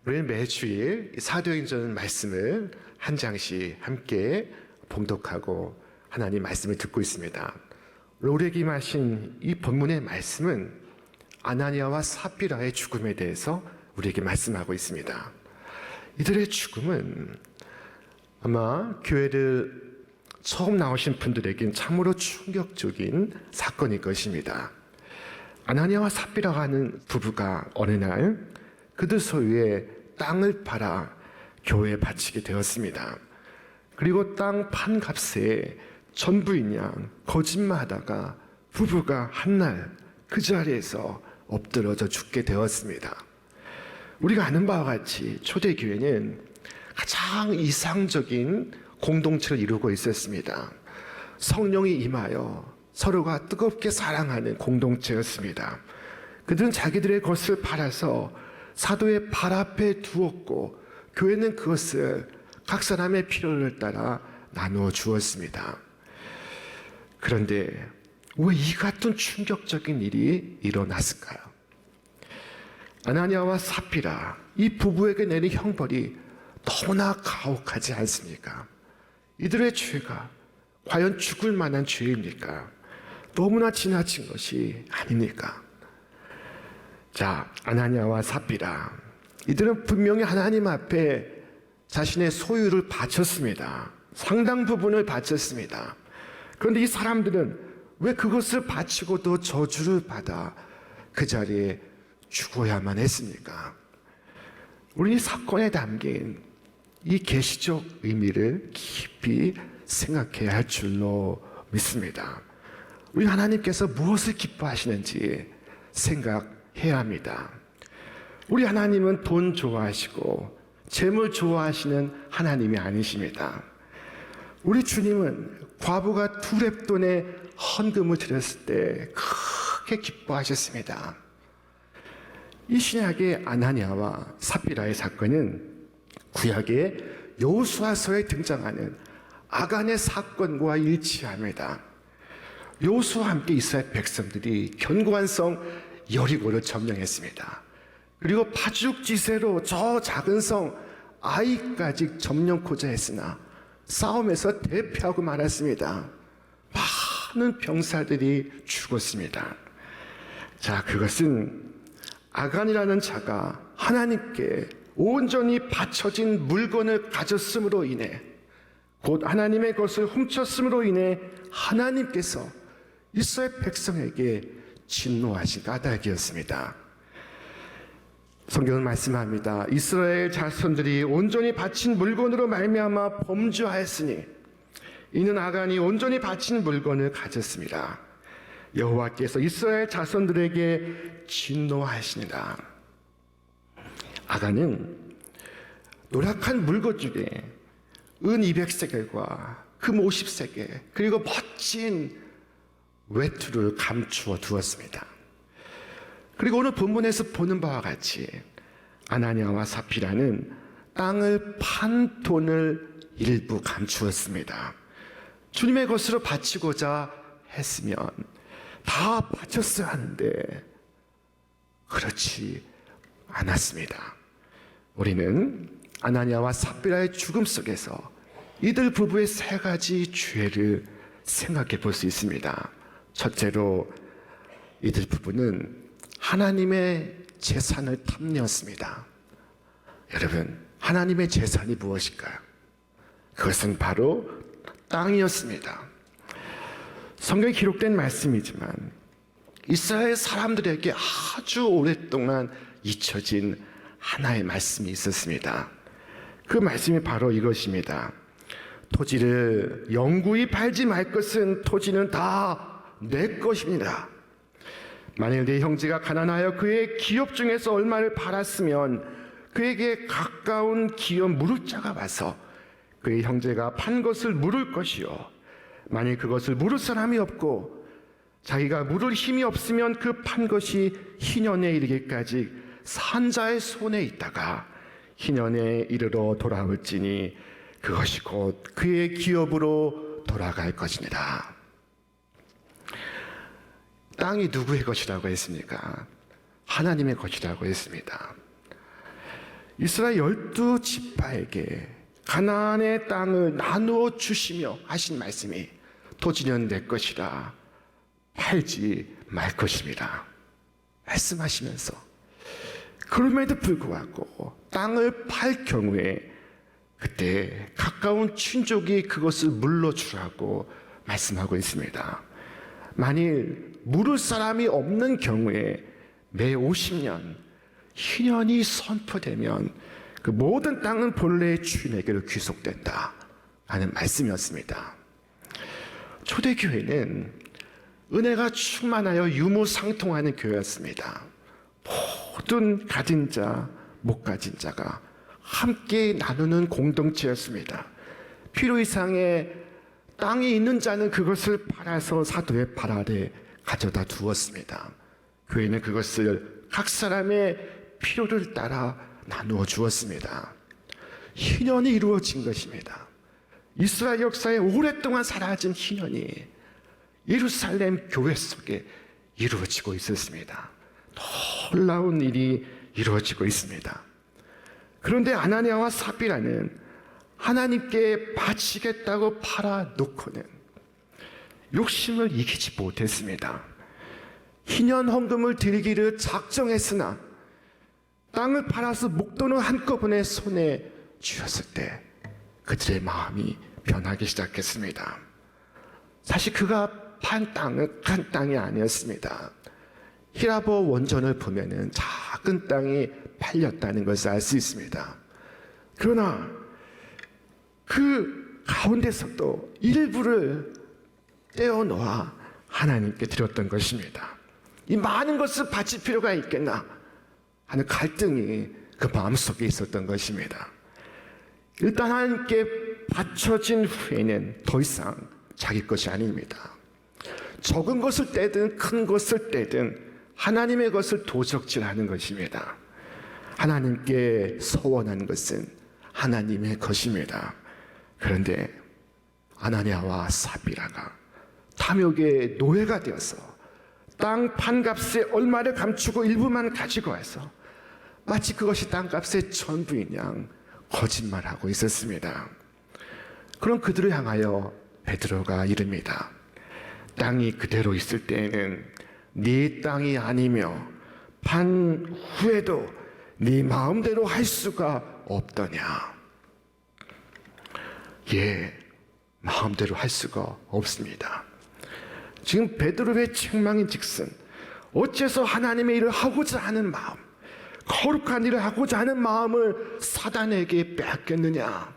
우리는 매주일 사도행전 말씀을 한 장씩 함께 봉독하고 하나님 말씀을 듣고 있습니다. 우리에게 임하신 이 본문의 말씀은 아나니아와 삽비라의 죽음에 대해서 우리에게 말씀하고 있습니다. 이들의 죽음은 아마 교회를 처음 나오신 분들에겐 참으로 충격적인 사건일 것입니다. 아나니아와 삽비라가 하는 부부가 어느 날 그들 소유의 땅을 팔아 교회에 바치게 되었습니다. 그리고 땅 판 값에 전부인 양 거짓말하다가 부부가 한날 그 자리에서 엎드러져 죽게 되었습니다. 우리가 아는 바와 같이 초대교회는 가장 이상적인 공동체를 이루고 있었습니다. 성령이 임하여 서로가 뜨겁게 사랑하는 공동체였습니다. 그들은 자기들의 것을 팔아서 사도의 발 앞에 두었고 교회는 그것을 각 사람의 필요를 따라 나누어 주었습니다. 그런데 왜 이 같은 충격적인 일이 일어났을까요? 아나니아와 삽비라 이 부부에게 내린 형벌이 너무나 가혹하지 않습니까? 이들의 죄가 과연 죽을 만한 죄입니까? 너무나 지나친 것이 아닙니까? 자, 아나니아와 삽비라 이들은 분명히 하나님 앞에 자신의 소유를 바쳤습니다. 상당 부분을 바쳤습니다. 그런데 이 사람들은 왜 그것을 바치고도 저주를 받아 그 자리에 죽어야만 했습니까? 우리 이 사건에 담긴 이 계시적 의미를 깊이 생각해야 할 줄로 믿습니다. 우리 하나님께서 무엇을 기뻐하시는지 생각해야 합니다. 우리 하나님은 돈 좋아하시고 재물 좋아하시는 하나님이 아니십니다. 우리 주님은 과부가 2렙돈의 헌금을 드렸을 때 크게 기뻐하셨습니다. 이 신약의 아나니아와 삽비라의 사건은 구약의 여호수아서에 등장하는 아간의 사건과 일치합니다. 여호수아와 함께 이스라엘 백성들이 견고한 성 여리고를 점령했습니다. 그리고 파죽지세로 저 작은 성 아이까지 점령코자 했으나 싸움에서 대패하고 말았습니다. 많은 병사들이 죽었습니다. 자, 그것은 아간이라는 자가 하나님께 온전히 바쳐진 물건을 가졌음으로 인해 곧 하나님의 것을 훔쳤음으로 인해 하나님께서 이스라엘 백성에게 진노하신 까닭이었습니다. 성경은 말씀합니다. 이스라엘 자손들이 온전히 바친 물건으로 말미암아 범죄하였으니 이는 아간이 온전히 바친 물건을 가졌습니다. 여호와께서 이스라엘 자손들에게 진노하시니라. 아간은 노력한 물건 중에 은 200세겔과 금 50세겔 그리고 멋진 외투를 감추어 두었습니다. 그리고 오늘 본문에서 보는 바와 같이 아나니아와 삽비라는 땅을 판 돈을 일부 감추었습니다. 주님의 것으로 바치고자 했으면 다 바쳤어야 하는데 그렇지 않았습니다. 우리는 아나니아와 삽비라의 죽음 속에서 이들 부부의 3가지 죄를 생각해 볼 수 있습니다. 첫째로 이들 부부는 하나님의 재산을 탐내었습니다. 여러분, 하나님의 재산이 무엇일까요? 그것은 바로 땅이었습니다. 성경에 기록된 말씀이지만 이스라엘 사람들에게 아주 오랫동안 잊혀진 하나의 말씀이 있었습니다. 그 말씀이 바로 이것입니다. 토지를 영구히 팔지 말 것은 토지는 다 내 것입니다. 만일 내 형제가 가난하여 그의 기업 중에서 얼마를 팔았으면 그에게 가까운 기업 물을 자가 와서 그의 형제가 판 것을 물을 것이요 만일 그것을 물을 사람이 없고 자기가 물을 힘이 없으면 그 판 것이 희년에 이르기까지 산자의 손에 있다가 희년에 이르러 돌아올지니 그것이 곧 그의 기업으로 돌아갈 것이니라. 땅이 누구의 것이라고 했습니까? 하나님의 것이라고 했습니다. 이스라엘 12지파에게 가나안의 땅을 나누어 주시며 하신 말씀이 토지는 내 것이라 팔지 말 것입니다 말씀하시면서, 그럼에도 불구하고 땅을 팔 경우에 그때 가까운 친족이 그것을 물러주라고 말씀하고 있습니다. 만일 물을 사람이 없는 경우에 매 50년 희년이 선포되면 그 모든 땅은 본래의 주인에게로 귀속된다 하는 말씀이었습니다. 초대교회는 은혜가 충만하여 유무상통하는 교회였습니다. 모든 가진 자, 못 가진 자가 함께 나누는 공동체였습니다. 필요 이상의 땅이 있는 자는 그것을 팔아서 사도의 발 아래 가져다 두었습니다. 교회는 그것을 각 사람의 필요를 따라 나누어 주었습니다. 희년이 이루어진 것입니다. 이스라엘 역사에 오랫동안 사라진 희년이 예루살렘 교회 속에 이루어지고 있었습니다. 놀라운 일이 이루어지고 있습니다. 그런데 아나니아와 삽비라는 하나님께 바치겠다고 팔아놓고는 욕심을 이기지 못했습니다. 희년 헌금을 드리기를 작정했으나 땅을 팔아서 목돈을 한꺼번에 손에 쥐었을 때 그들의 마음이 변하기 시작했습니다. 사실 그가 판 땅은 큰 땅이 아니었습니다. 히라보 원전을 보면은 작은 땅이 팔렸다는 것을 알 수 있습니다. 그러나 그 가운데서도 일부를 떼어놓아 하나님께 드렸던 것입니다. 이 많은 것을 바칠 필요가 있겠나 하는 갈등이 그 마음속에 있었던 것입니다. 일단 하나님께 바쳐진 후에는 더 이상 자기 것이 아닙니다. 적은 것을 떼든 큰 것을 떼든 하나님의 것을 도적질하는 것입니다. 하나님께 서원한 것은 하나님의 것입니다. 그런데 아나니아와 삽비라가 탐욕의 노예가 되어서 땅 판값의 얼마를 감추고 일부만 가지고 와서 마치 그것이 땅값의 전부인 양 거짓말하고 있었습니다. 그럼 그들을 향하여 베드로가 이릅니다. 땅이 그대로 있을 때에는 네 땅이 아니며 판 후에도 네 마음대로 할 수가 없더냐. 예, 마음대로 할 수가 없습니다. 지금 베드로의 책망인즉슨 어째서 하나님의 일을 하고자 하는 마음, 거룩한 일을 하고자 하는 마음을 사단에게 빼앗겼느냐,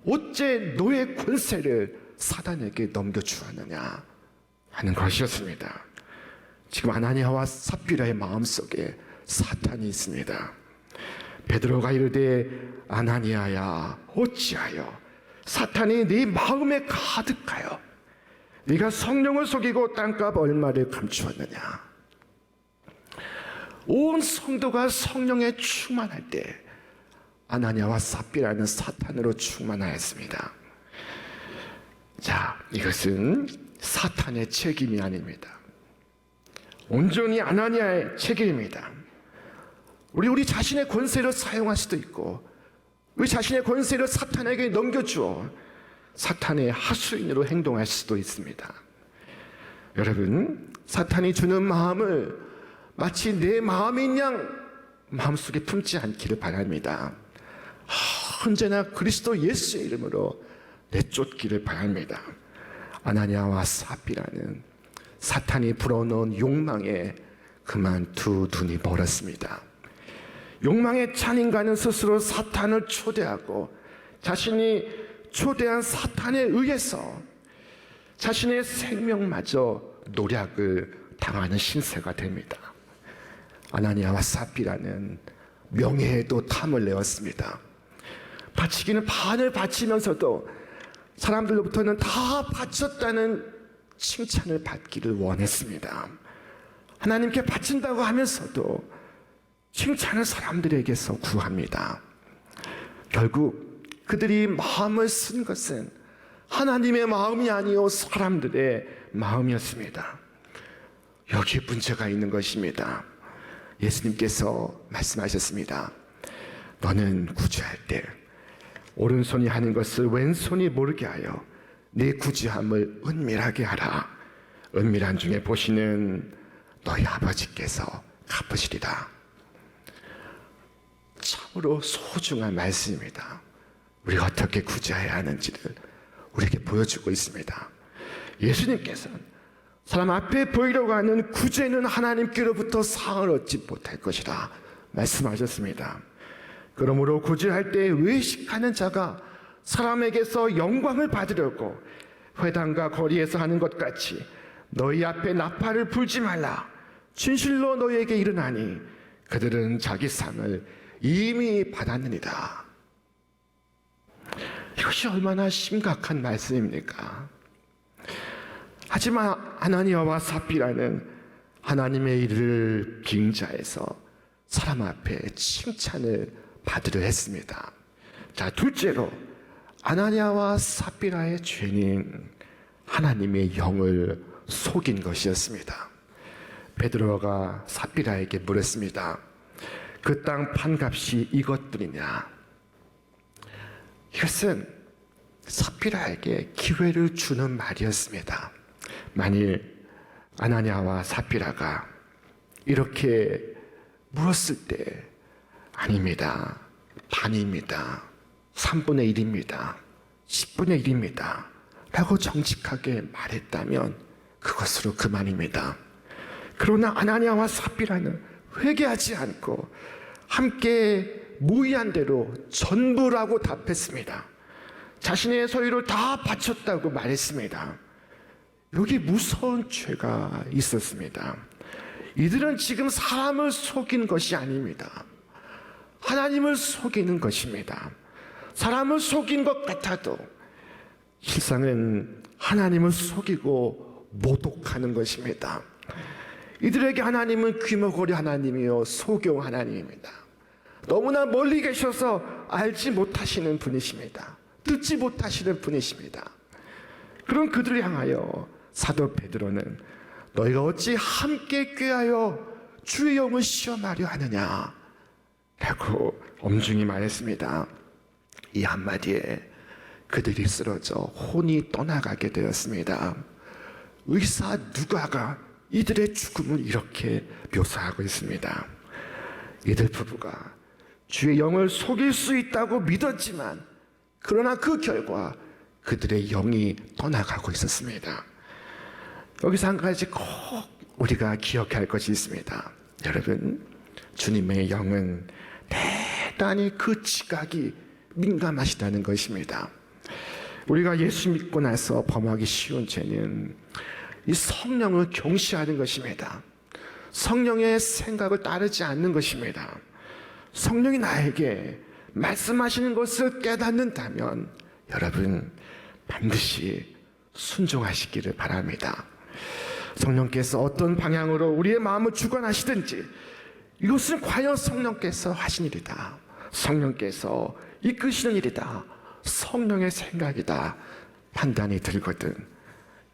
어째 너의 권세를 사단에게 넘겨주었느냐 하는 것이었습니다. 지금 아나니아와 삽비라의 마음속에 사탄이 있습니다. 베드로가 이르되 아나니아야 어찌하여 사탄이 네 마음에 가득하여 네가 성령을 속이고 땅값 얼마를 감추었느냐. 온 성도가 성령에 충만할 때 아나니아와 삽비라는 사탄으로 충만하였습니다. 자, 이것은 사탄의 책임이 아닙니다. 온전히 아나니아의 책임입니다. 우리 자신의 권세를 사용할 수도 있고 우리 자신의 권세를 사탄에게 넘겨주어 사탄의 하수인으로 행동할 수도 있습니다. 여러분, 사탄이 주는 마음을 마치 내 마음인 양 마음속에 품지 않기를 바랍니다. 언제나 그리스도 예수의 이름으로 내쫓기를 바랍니다. 아나니아와 삽비라는 사탄이 불어넣은 욕망에 그만 두 눈이 멀었습니다. 욕망에 찬 인간은 스스로 사탄을 초대하고 자신이 초대한 사탄에 의해서 자신의 생명마저 노략을 당하는 신세가 됩니다. 아나니아와 삽비라는 명예에도 탐을 내었습니다. 바치기는 반을 바치면서도 사람들로부터는 다 바쳤다는 칭찬을 받기를 원했습니다. 하나님께 바친다고 하면서도 칭찬을 사람들에게서 구합니다. 결국 그들이 마음을 쓴 것은 하나님의 마음이 아니요 사람들의 마음이었습니다. 여기에 문제가 있는 것입니다. 예수님께서 말씀하셨습니다. 너는 구제할 때 오른손이 하는 것을 왼손이 모르게 하여 네 구제함을 은밀하게 하라. 은밀한 중에 보시는 너희 아버지께서 갚으시리라. 참으로 소중한 말씀입니다. 우리가 어떻게 구제해야 하는지를 우리에게 보여주고 있습니다. 예수님께서는 사람 앞에 보이려고 하는 구제는 하나님께로부터 상을 얻지 못할 것이라 말씀하셨습니다. 그러므로 구제할 때 외식하는 자가 사람에게서 영광을 받으려고 회당과 거리에서 하는 것 같이 너희 앞에 나팔을 불지 말라. 진실로 너희에게 이르나니 그들은 자기 상을 이미 받았느니라. 이것이 얼마나 심각한 말씀입니까? 하지만 아나니아와 삽비라는 하나님의 일을 빙자해서 사람 앞에 칭찬을 받으려 했습니다. 자, 둘째로 아나니아와 삽비라의 죄는 하나님의 영을 속인 것이었습니다. 베드로가 삽비라에게 물었습니다. 그 땅 판값이 이것뿐이냐? 이것은 삽비라에게 기회를 주는 말이었습니다. 만일 아나니아와 삽비라가 이렇게 물었을 때 아닙니다. 반입니다. 3분의 1입니다. 10분의 1입니다. 라고 정직하게 말했다면 그것으로 그만입니다. 그러나 아나니아와 삽비라는 회개하지 않고 함께 무의한 대로 전부라고 답했습니다. 자신의 소유를 다 바쳤다고 말했습니다. 여기 무서운 죄가 있었습니다. 이들은 지금 사람을 속인 것이 아닙니다. 하나님을 속이는 것입니다. 사람을 속인 것 같아도 실상은 하나님을 속이고 모독하는 것입니다. 이들에게 하나님은 귀머거리 하나님이요 소경 하나님입니다. 너무나 멀리 계셔서 알지 못하시는 분이십니다. 듣지 못하시는 분이십니다. 그런 그들을 향하여 사도 베드로는 너희가 어찌 함께 꾀하여 주의 영을 시험하려 하느냐 라고 엄중히 말했습니다. 이 한마디에 그들이 쓰러져 혼이 떠나가게 되었습니다. 의사 누가가 이들의 죽음을 이렇게 묘사하고 있습니다. 이들 부부가 주의 영을 속일 수 있다고 믿었지만 그러나 그 결과 그들의 영이 떠나가고 있었습니다. 여기서 한 가지 꼭 우리가 기억해야 할 것이 있습니다. 여러분, 주님의 영은 대단히 그 지각이 민감하시다는 것입니다. 우리가 예수 믿고 나서 범하기 쉬운 죄는 이 성령을 경시하는 것입니다. 성령의 생각을 따르지 않는 것입니다. 성령이 나에게 말씀하시는 것을 깨닫는다면 여러분 반드시 순종하시기를 바랍니다. 성령께서 어떤 방향으로 우리의 마음을 주관하시든지 이것은 과연 성령께서 하신 일이다. 성령께서 이끄시는 일이다. 성령의 생각이다. 판단이 들거든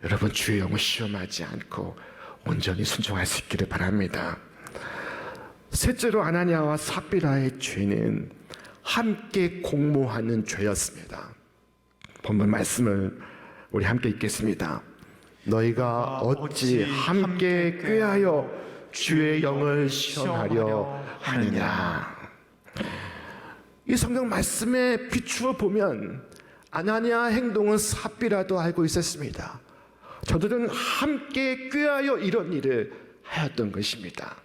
여러분 주의 영을 시험하지 않고 온전히 순종할 수 있기를 바랍니다. 셋째로 아나니아와 삽비라의 죄는 함께 공모하는 죄였습니다. 본문 말씀을 우리 함께 읽겠습니다. 너희가 어찌 함께 꾀하여 주의 영을 시험하려 하느냐. 이 성경 말씀에 비추어 보면 아나니아 행동은 삽비라도 알고 있었습니다. 저들은 함께 꾀하여 이런 일을 하였던 것입니다.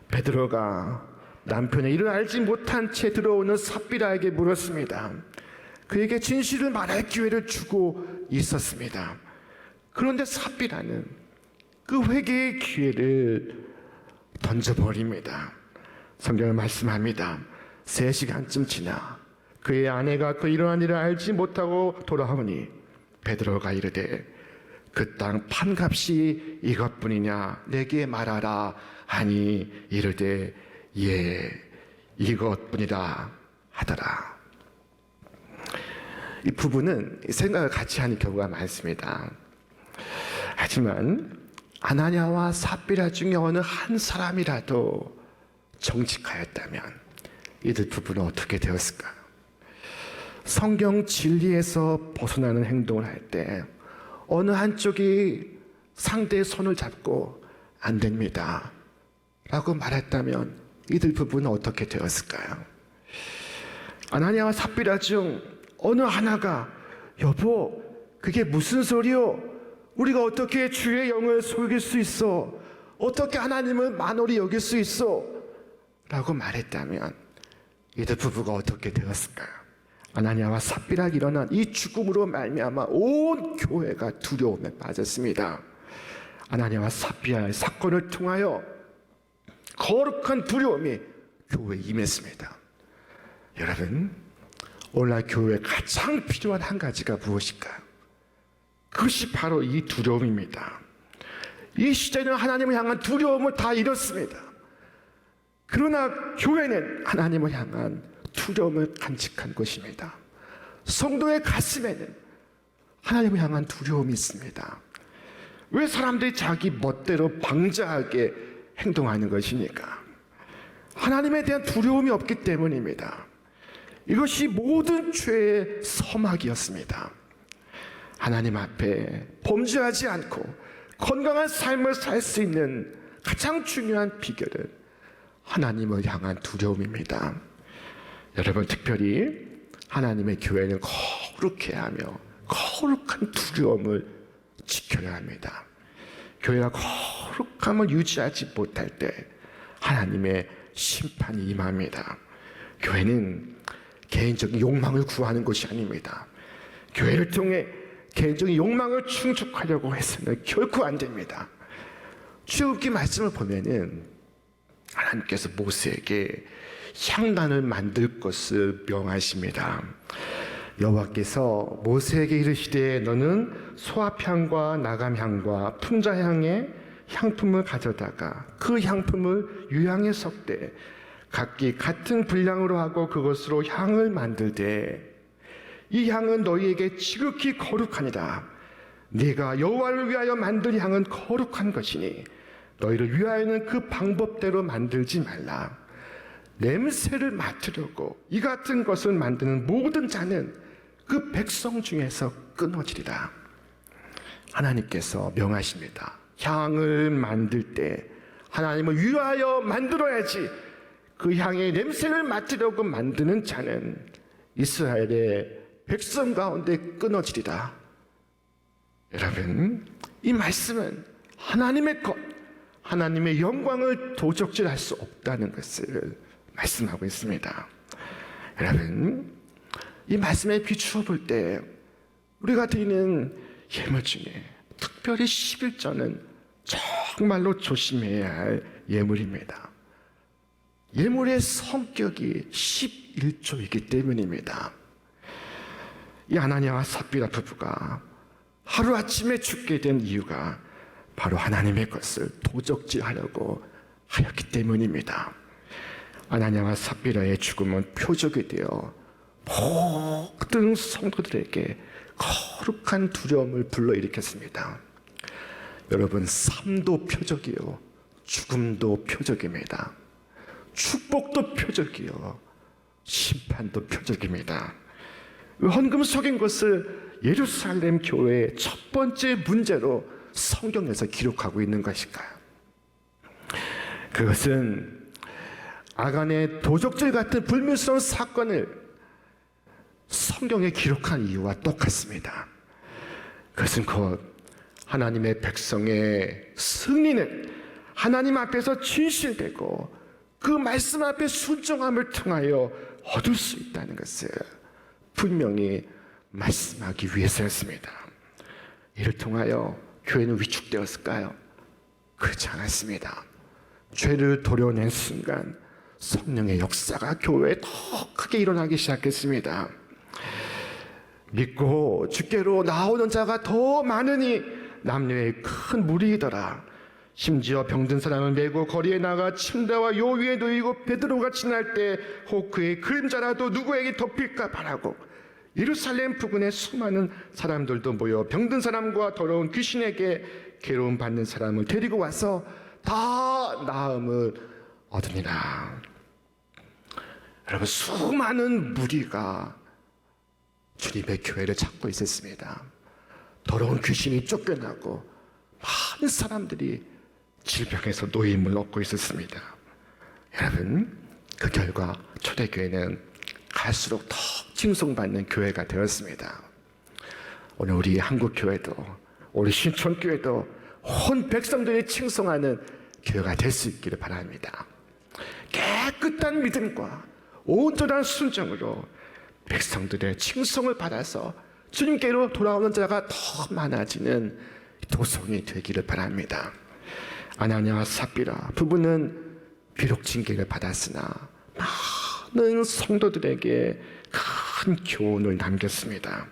베드로가 남편의 일을 알지 못한 채 들어오는 삽비라에게 물었습니다. 그에게 진실을 말할 기회를 주고 있었습니다. 그런데 삽비라는 그 회개의 기회를 던져버립니다. 성경은 말씀합니다. 3시간쯤 지나 그의 아내가 그 일어난 일을 알지 못하고 돌아오니 베드로가 이르되 그 땅 판값이 이것뿐이냐 내게 말하라 하니 이르되 예 이것뿐이라 하더라. 이 부부는 생각을 같이 하는 경우가 많습니다. 하지만 아나니아와 삽비라 중에 어느 한 사람이라도 정직하였다면 이들 부부는 어떻게 되었을까요? 성경 진리에서 벗어나는 행동을 할 때 어느 한쪽이 상대의 손을 잡고 안 됩니다 라고 말했다면 이들 부부는 어떻게 되었을까요? 아나니아와 삽비라 중 어느 하나가 여보 그게 무슨 소리요? 우리가 어떻게 주의 영을 속일 수 있어? 어떻게 하나님을 만홀히 여길 수 있어? 라고 말했다면 이들 부부가 어떻게 되었을까요? 아나니아와 삽비라가 일어난 이 죽음으로 말미암아 온 교회가 두려움에 빠졌습니다. 아나니아와 삽비라의 사건을 통하여 거룩한 두려움이 교회에 임했습니다. 여러분, 오늘날 교회에 가장 필요한 한 가지가 무엇일까요? 그것이 바로 이 두려움입니다. 이 시대는 하나님을 향한 두려움을 다 잃었습니다. 그러나 교회는 하나님을 향한 두려움을 간직한 것입니다. 성도의 가슴에는 하나님을 향한 두려움이 있습니다. 왜 사람들이 자기 멋대로 방자하게 행동하는 것입니까? 하나님에 대한 두려움이 없기 때문입니다. 이것이 모든 죄의 서막이었습니다. 하나님 앞에 범죄하지 않고 건강한 삶을 살 수 있는 가장 중요한 비결은 하나님을 향한 두려움입니다. 여러분, 특별히 하나님의 교회는 거룩해야 하며 거룩한 두려움을 지켜야 합니다. 교회가 거룩함을 유지하지 못할 때 하나님의 심판이 임합니다. 교회는 개인적인 욕망을 구하는 것이 아닙니다. 교회를 통해 개인적인 욕망을 충족하려고 해서는 결코 안 됩니다. 출애굽기 말씀을 보면은 하나님께서 모세에게 향단을 만들 것을 명하십니다. 여호와께서 모세에게 이르시되 너는 소합향과 나감향과 풍자향의 향품을 가져다가 그 향품을 유향에 섞되 각기 같은 분량으로 하고 그것으로 향을 만들되 이 향은 너희에게 지극히 거룩하니라. 네가 여호와를 위하여 만들 향은 거룩한 것이니 너희를 위하여는 그 방법대로 만들지 말라. 냄새를 맡으려고 이 같은 것을 만드는 모든 자는 그 백성 중에서 끊어지리라. 하나님께서 명하십니다. 향을 만들 때 하나님을 위하여 만들어야지. 그 향의 냄새를 맡으려고 만드는 자는 이스라엘의 백성 가운데 끊어지리라. 여러분, 이 말씀은 하나님의 것, 하나님의 영광을 도적질할 수 없다는 것을 말씀하고 있습니다. 여러분, 이 말씀에 비추어 볼 때 우리가 드리는 예물 중에 특별히 11조는 정말로 조심해야 할 예물입니다. 예물의 성격이 11조이기 때문입니다. 이 아나니아와 삽비라 부부가 하루아침에 죽게 된 이유가 바로 하나님의 것을 도적질하려고 하였기 때문입니다. 아나니아와 삽비라의 죽음은 표적이 되어 모든 성도들에게 거룩한 두려움을 불러일으켰습니다. 여러분, 삶도 표적이요 죽음도 표적입니다. 축복도 표적이요 심판도 표적입니다. 헌금 속인 것을 예루살렘 교회의 첫 번째 문제로 성경에서 기록하고 있는 것일까요? 그것은 아간의 도적질 같은 불미스러운 사건을 성경에 기록한 이유와 똑같습니다. 그것은 곧 하나님의 백성의 승리는 하나님 앞에서 진실되고 그 말씀 앞에 순종함을 통하여 얻을 수 있다는 것을 분명히 말씀하기 위해서였습니다. 이를 통하여 교회는 위축되었을까요? 그렇지 않았습니다. 죄를 도려낸 순간 성령의 역사가 교회에 더 크게 일어나기 시작했습니다. 믿고 주께로 나오는 자가 더 많으니 남녀의 큰 무리이더라. 심지어 병든 사람을 메고 거리에 나가 침대와 요 위에 누이고 베드로가 지날 때 혹 그의 그림자라도 누구에게 덮일까 바라고 예루살렘 부근에 수많은 사람들도 모여 병든 사람과 더러운 귀신에게 괴로움 받는 사람을 데리고 와서 다 나음을 얻으니라. 여러분, 수많은 무리가 주님의 교회를 찾고 있었습니다. 더러운 귀신이 쫓겨나고 많은 사람들이 질병에서 노임을 얻고 있었습니다. 여러분, 그 결과 초대교회는 갈수록 더 칭송받는 교회가 되었습니다. 오늘 우리 한국교회도, 우리 신촌교회도 온 백성들이 칭송하는 교회가 될 수 있기를 바랍니다. 깨끗한 믿음과 온전한 순종으로 백성들의 칭송을 받아서 주님께로 돌아오는 자가 더 많아지는 도성이 되기를 바랍니다. 아나니아와 삽비라 부부는 비록 징계를 받았으나 많은 성도들에게 큰 교훈을 남겼습니다.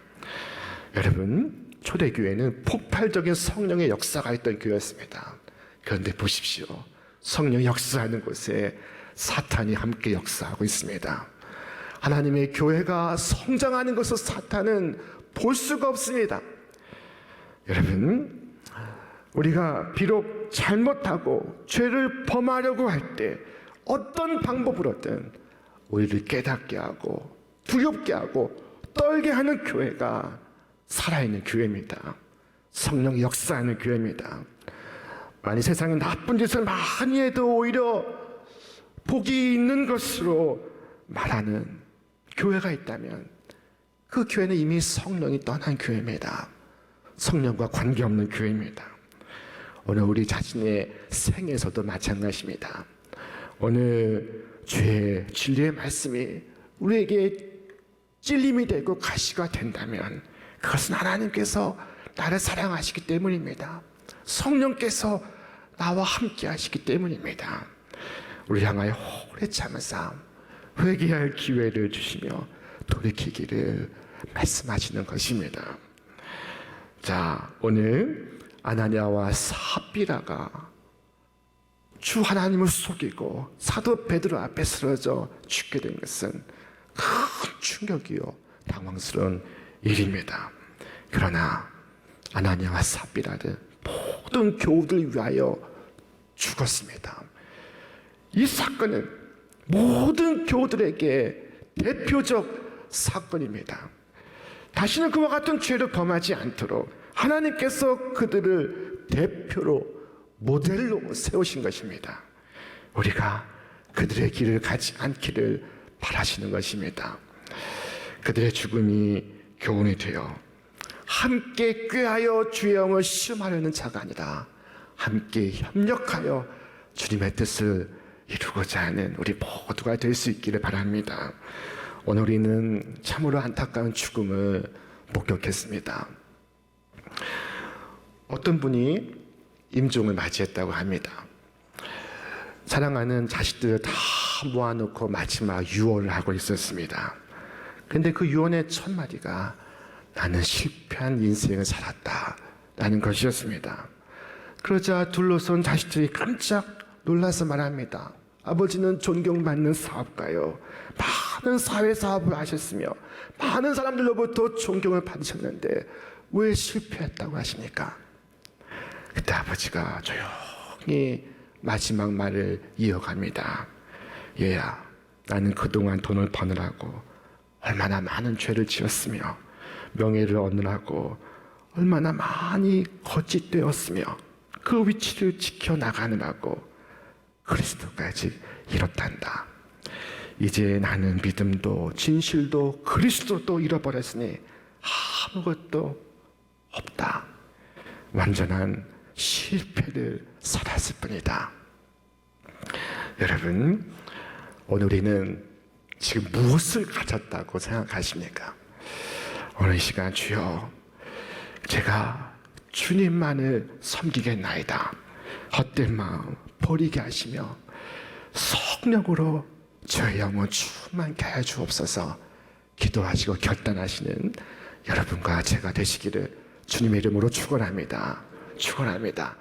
여러분, 초대교회는 폭발적인 성령의 역사가 있던 교회였습니다. 그런데 보십시오. 성령이 역사하는 곳에 사탄이 함께 역사하고 있습니다. 하나님의 교회가 성장하는 것을 사탄은 볼 수가 없습니다. 여러분, 우리가 비록 잘못하고 죄를 범하려고 할 때 어떤 방법으로든 우리를 깨닫게 하고 두렵게 하고 떨게 하는 교회가 살아있는 교회입니다. 성령이 역사하는 교회입니다. 만약 세상에 나쁜 짓을 많이 해도 오히려 복이 있는 것으로 말하는 교회가 있다면 그 교회는 이미 성령이 떠난 교회입니다. 성령과 관계없는 교회입니다. 오늘 우리 자신의 생에서도 마찬가지입니다. 오늘 죄의 진리의 말씀이 우리에게 찔림이 되고 가시가 된다면 그것은 하나님께서 나를 사랑하시기 때문입니다. 성령께서 나와 함께 하시기 때문입니다. 우리 향하여 오래 참으사 회개할 기회를 주시며 돌이키기를 말씀하시는 것입니다. 자, 오늘 아나니아와 삽비라가 주 하나님을 속이고 사도 베드로 앞에 쓰러져 죽게 된 것은 큰 충격이요 당황스러운 일입니다. 그러나 아나니아와 삽비라는 모든 교우들 위하여 죽었습니다. 이 사건은 모든 교우들에게 대표적 사건입니다. 다시는 그와 같은 죄를 범하지 않도록 하나님께서 그들을 대표로 모델로 세우신 것입니다. 우리가 그들의 길을 가지 않기를 바라시는 것입니다. 그들의 죽음이 교훈이 되어 함께 꾀하여 주의 영을 시험하려는 자가 아니라 함께 협력하여 주님의 뜻을 이루고자 하는 우리 모두가 될 수 있기를 바랍니다. 오늘 우리는 참으로 안타까운 죽음을 목격했습니다. 어떤 분이 임종을 맞이했다고 합니다. 사랑하는 자식들을 다 모아놓고 마지막 유언을 하고 있었습니다. 그런데 그 유언의 첫 마디가 나는 실패한 인생을 살았다 라는 것이었습니다. 그러자 둘러선 자식들이 깜짝 놀라서 말합니다. 아버지는 존경받는 사업가요, 많은 사회사업을 하셨으며 많은 사람들로부터 존경을 받으셨는데 왜 실패했다고 하십니까? 그때 아버지가 조용히 마지막 말을 이어갑니다. 얘야, 나는 그동안 돈을 버느라고 얼마나 많은 죄를 지었으며 명예를 얻느라고 얼마나 많이 거짓되었으며 그 위치를 지켜나가느라고 그리스도까지 이뤘단다. 이제 나는 믿음도 진실도 그리스도도 잃어버렸으니 아무것도 없다. 완전한 실패를 살았을 뿐이다. 여러분, 오늘 우리는 지금 무엇을 가졌다고 생각하십니까? 오늘 이 시간 주여, 제가 주님만을 섬기겠나이다. 헛된 마음 버리게 하시며 성령으로 저의 영혼 충만케 하여 주옵소서. 기도하시고 결단하시는 여러분과 제가 되시기를 주님의 이름으로 축원합니다. 축원합니다.